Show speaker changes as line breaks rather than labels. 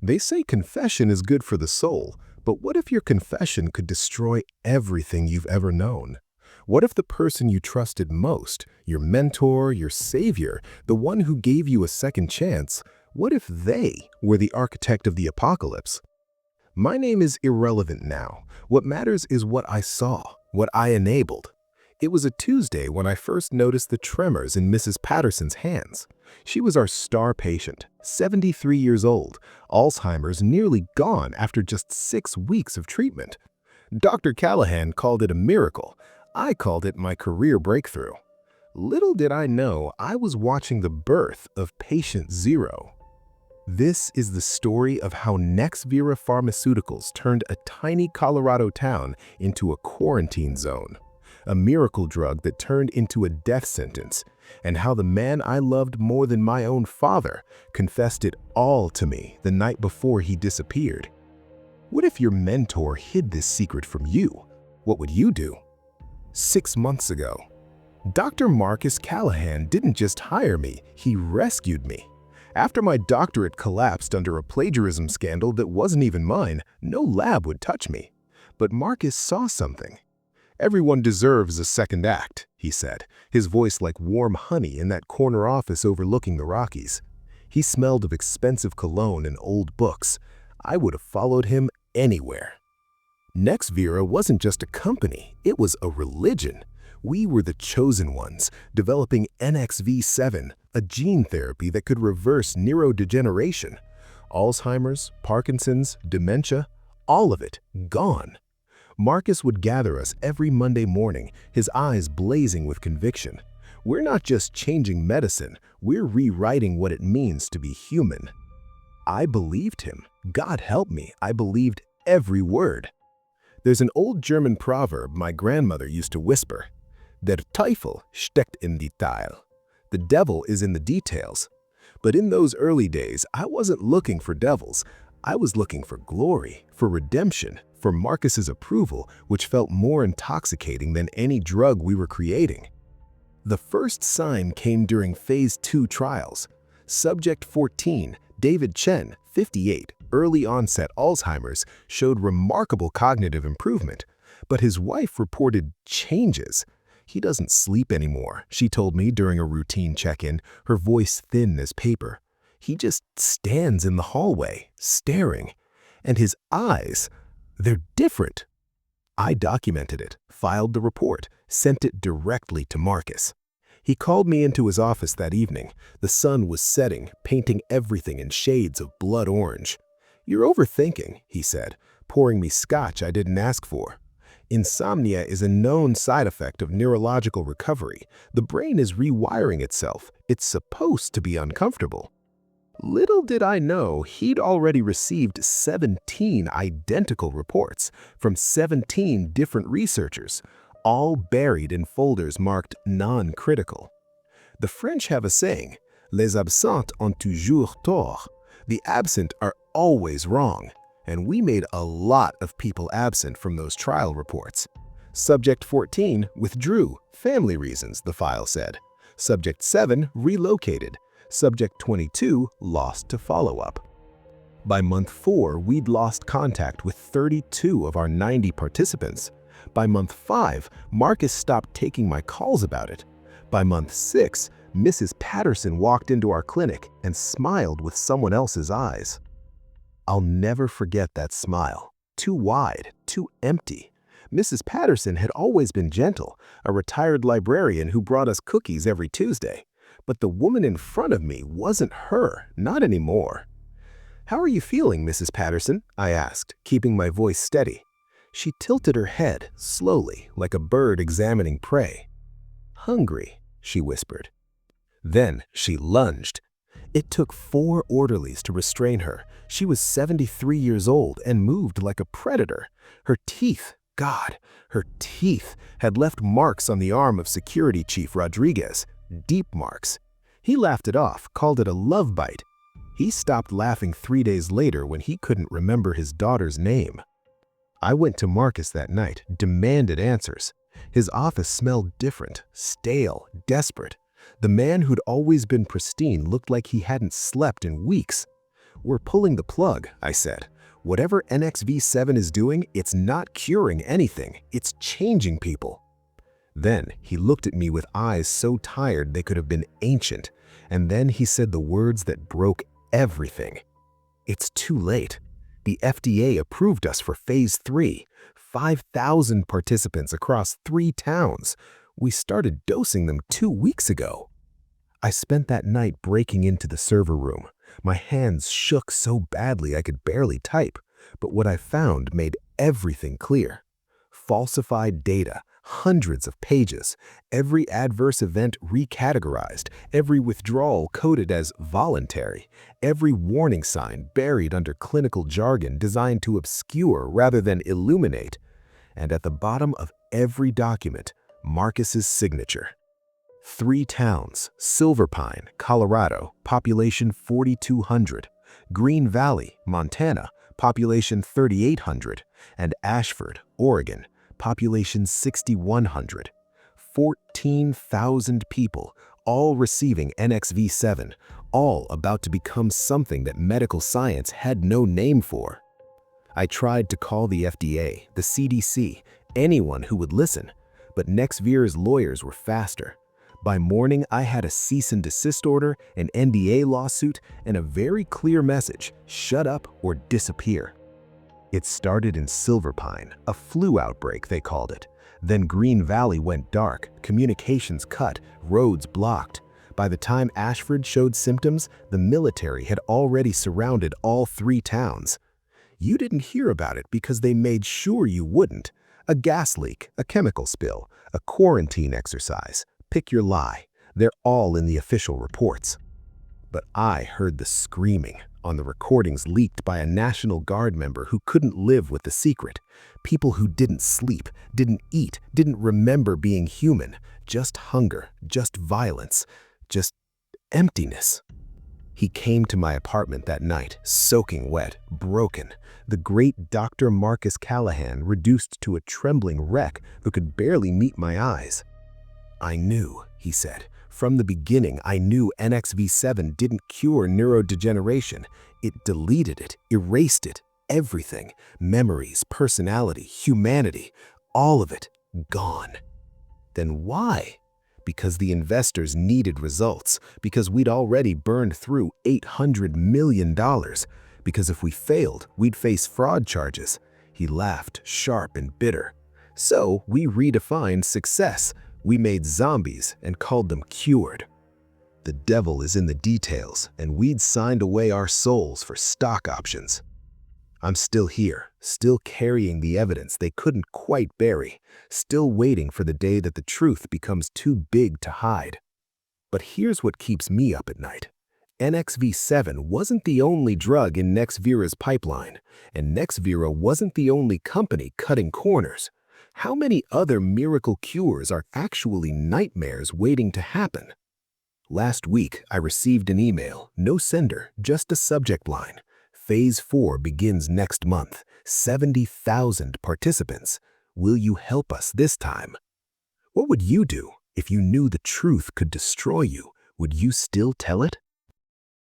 They say confession is good for the soul, but what if your confession could destroy everything you've ever known? What if the person you trusted most, your mentor, your savior, the one who gave you a second chance, what if they were the architect of the apocalypse? My name is irrelevant now. What matters is what I saw, what I enabled. It was a Tuesday when I first noticed the tremors in Mrs. Patterson's hands. She was our star patient, 73 years old, Alzheimer's nearly gone after just 6 weeks of treatment. Dr. Callahan called it a miracle. I called it my career breakthrough. Little did I know I was watching the birth of Patient Zero. This is the story of how Nexvera Pharmaceuticals turned a tiny Colorado town into a quarantine zone, a miracle drug that turned into a death sentence, and how the man I loved more than my own father confessed it all to me the night before he disappeared. What if your mentor hid this secret from you? What would you do? 6 months ago, Dr. Marcus Callahan didn't just hire me, he rescued me. After my doctorate collapsed under a plagiarism scandal that wasn't even mine, no lab would touch me. But Marcus saw something. "Everyone deserves a second act," he said, his voice like warm honey in that corner office overlooking the Rockies. He smelled of expensive cologne and old books. I would have followed him anywhere. Nexvera wasn't just a company, it was a religion. We were the chosen ones, developing NXV7, a gene therapy that could reverse neurodegeneration. Alzheimer's, Parkinson's, dementia, all of it gone. Marcus would gather us every Monday morning, his eyes blazing with conviction. We're not just changing medicine, we're rewriting what it means to be human. I believed him. God help me, I believed every word. There's an old German proverb my grandmother used to whisper. Der Teufel steckt im Detail. The devil is in the details. But in those early days, I wasn't looking for devils. I was looking for glory, for redemption, for Marcus's approval, which felt more intoxicating than any drug we were creating. The first sign came during Phase 2 trials. Subject 14, David Chen, 58, early onset Alzheimer's, showed remarkable cognitive improvement, but his wife reported changes. "He doesn't sleep anymore," she told me during a routine check-in, her voice thin as paper. "He just stands in the hallway, staring. And his eyes, they're different." I documented it, filed the report, sent it directly to Marcus. He called me into his office that evening. The sun was setting, painting everything in shades of blood orange. "You're overthinking," he said, pouring me scotch I didn't ask for. "Insomnia is a known side effect of neurological recovery. The brain is rewiring itself. It's supposed to be uncomfortable." Little did I know he'd already received 17 identical reports from 17 different researchers, all buried in folders marked non-critical. The French have a saying, "Les absents ont toujours tort." The absent are always wrong. And we made a lot of people absent from those trial reports. Subject 14 withdrew, family reasons, the file said. Subject 7 relocated. Subject 22 lost to follow-up. By month 4, we'd lost contact with 32 of our 90 participants. By month 5, Marcus stopped taking my calls about it. By month 6, Mrs. Patterson walked into our clinic and smiled with someone else's eyes. I'll never forget that smile. Too wide, too empty. Mrs. Patterson had always been gentle, a retired librarian who brought us cookies every Tuesday. But the woman in front of me wasn't her, not anymore. "How are you feeling, Mrs. Patterson?" I asked, keeping my voice steady. She tilted her head, slowly, like a bird examining prey. "Hungry," she whispered. Then she lunged. It took 4 orderlies to restrain her. She was 73 years old and moved like a predator. Her teeth, God, her teeth had left marks on the arm of Security Chief Rodriguez, deep marks. He laughed it off, called it a love bite. He stopped laughing 3 days later when he couldn't remember his daughter's name. I went to Marcus that night, demanded answers. His office smelled different, stale, desperate. The man who'd always been pristine looked like he hadn't slept in weeks. "We're pulling the plug," I said. "Whatever NXV7 is doing, it's not curing anything. It's changing people." Then he looked at me with eyes so tired they could have been ancient, and then he said the words that broke everything. "It's too late. The FDA approved us for phase 3, 5,000 participants across 3 towns. We started dosing them 2 weeks ago." I spent that night breaking into the server room. My hands shook so badly I could barely type, but what I found made everything clear. Falsified data, hundreds of pages, every adverse event recategorized, every withdrawal coded as voluntary, every warning sign buried under clinical jargon designed to obscure rather than illuminate, and at the bottom of every document, Marcus's signature. 3 towns: Silver Pine, Colorado, population 4,200; Green Valley, Montana, population 3,800; and Ashford, Oregon, population 6,100. 14,000 people, all receiving NXV7, all about to become something that medical science had no name for. I tried to call the FDA, the CDC, anyone who would listen, but Nexvira's lawyers were faster. By morning, I had a cease and desist order, an NDA lawsuit, and a very clear message: shut up or disappear. It started in Silver Pine, a flu outbreak they called it. Then Green Valley went dark, communications cut, roads blocked. By the time Ashford showed symptoms, the military had already surrounded all 3 towns. You didn't hear about it because they made sure you wouldn't. A gas leak, a chemical spill, a quarantine exercise. Pick your lie. They're all in the official reports. But I heard the screaming on the recordings leaked by a National Guard member who couldn't live with the secret. People who didn't sleep, didn't eat, didn't remember being human. Just hunger, just violence, just emptiness. He came to my apartment that night, soaking wet, broken. The great Dr. Marcus Callahan reduced to a trembling wreck who could barely meet my eyes. "I knew," he said. "From the beginning, I knew NXV7 didn't cure neurodegeneration. It deleted it, erased it, everything. Memories, personality, humanity, all of it gone." Then why? Because the investors needed results, because we'd already burned through $800 million, because if we failed, we'd face fraud charges. He laughed, sharp and bitter. So we redefined success. We made zombies and called them cured. The devil is in the details, and we'd signed away our souls for stock options. I'm still here, still carrying the evidence they couldn't quite bury, still waiting for the day that the truth becomes too big to hide. But here's what keeps me up at night. NXV7 wasn't the only drug in Nexvira's pipeline, and Nexvira wasn't the only company cutting corners. How many other miracle cures are actually nightmares waiting to happen? Last week, I received an email, no sender, just a subject line. Phase 4 begins next month. 70,000 participants. Will you help us this time? What would you do if you knew the truth could destroy you? Would you still tell it?